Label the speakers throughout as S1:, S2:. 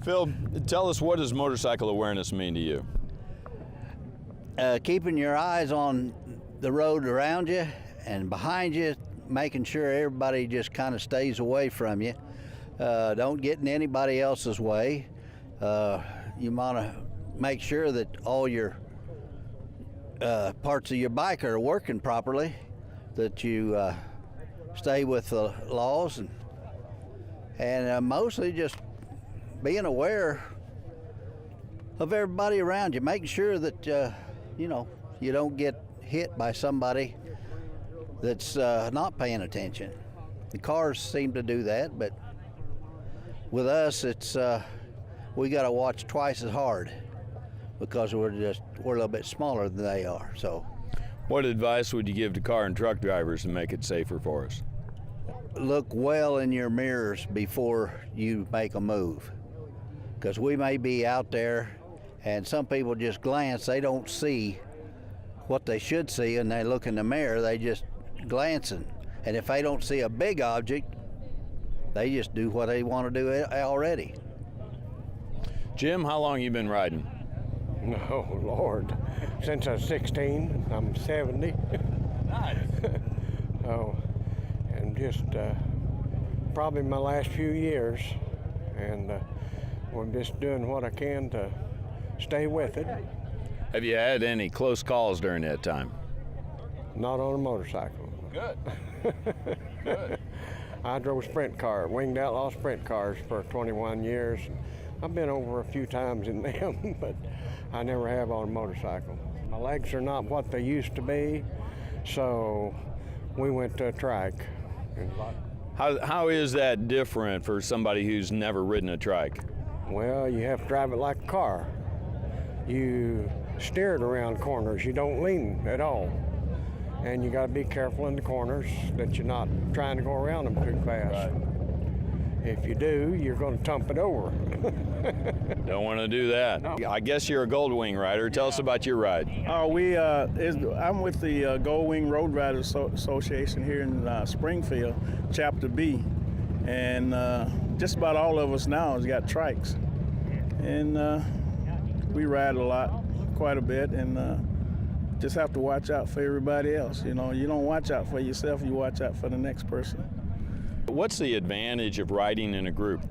S1: Phil, tell us, what does motorcycle awareness mean to you?
S2: Keeping your eyes on the road around you and behind you, making sure everybody just kind of stays away from you. Don't get in anybody else's way. You want to make sure that all your parts of your bike are working properly, that you stay with the laws, and mostly just being aware of everybody around you, making sure that you don't get hit by somebody that's not paying attention. The cars seem to do that, but with us, it's we got to watch twice as hard because we're a little bit smaller than they are. So,
S1: what advice would you give to car and truck drivers to make it safer for us?
S2: Look well in your mirrors before you make a move, because we may be out there and some people just glance. They don't see what they should see, and they look in the mirror, they just glancing. And if they don't see a big object, they just do what they want to do already.
S1: Jim, how long you been riding?
S3: Oh, Lord. Since I was 16, I'm 70.
S1: Nice.
S3: Oh, and just probably my last few years. And I'm just doing what I can to stay with it.
S1: Have you had any close calls during that time?
S3: Not on a motorcycle.
S1: Good. Good.
S3: I drove sprint car, winged outlaw sprint cars for 21 years. I've been over a few times in them, but I never have on a motorcycle. My legs are not what they used to be, so we went to a trike.
S1: How is that different for somebody who's never ridden a trike?
S3: Well, you have to drive it like a car. You steer it around corners. You don't lean at all. And you got to be careful in the corners that you're not trying to go around them too fast.
S1: Right.
S3: If you do, you're going to tump it over.
S1: Don't want to do that. No. I guess you're a Goldwing rider. Tell us about your ride.
S4: I'm with the Goldwing Road Riders Association here in Springfield, Chapter B. And just about all of us now has got trikes. And we ride a lot, quite a bit, and just have to watch out for everybody else. You know, you don't watch out for yourself, you watch out for the next person.
S1: What's the advantage of riding in a group?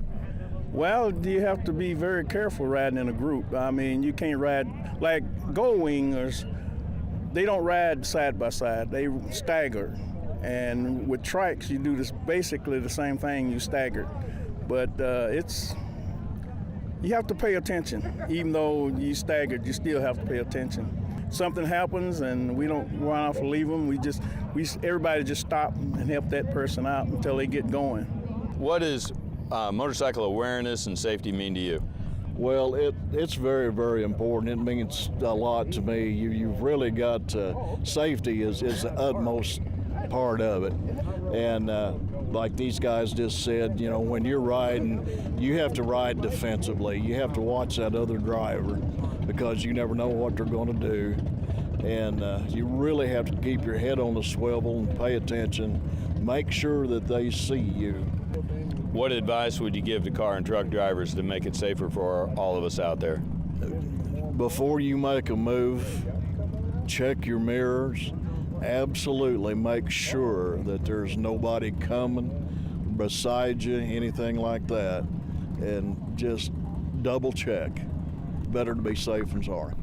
S4: Well, you have to be very careful riding in a group. I mean, you can't ride, like Goldwingers, they don't ride side by side, they stagger. And with trikes, you do this basically the same thing, you stagger. But you have to pay attention. Even though you staggered, you still have to pay attention. Something happens and we don't run off and leave them. Everybody just stop and help that person out until they get going.
S1: What does motorcycle awareness and safety mean to you?
S5: Well, it's very, very important. It means a lot to me. You've really got safety is the utmost part of it. And like these guys just said, you know, when you're riding, you have to ride defensively. You have to watch that other driver because you never know what they're going to do. And you really have to keep your head on the swivel and pay attention. Make sure that they see you.
S1: What advice would you give to car and truck drivers to make it safer for all of us out there?
S5: Before you make a move, check your mirrors. Absolutely make sure that there's nobody coming beside you, anything like that, and just double check. Better to be safe than sorry.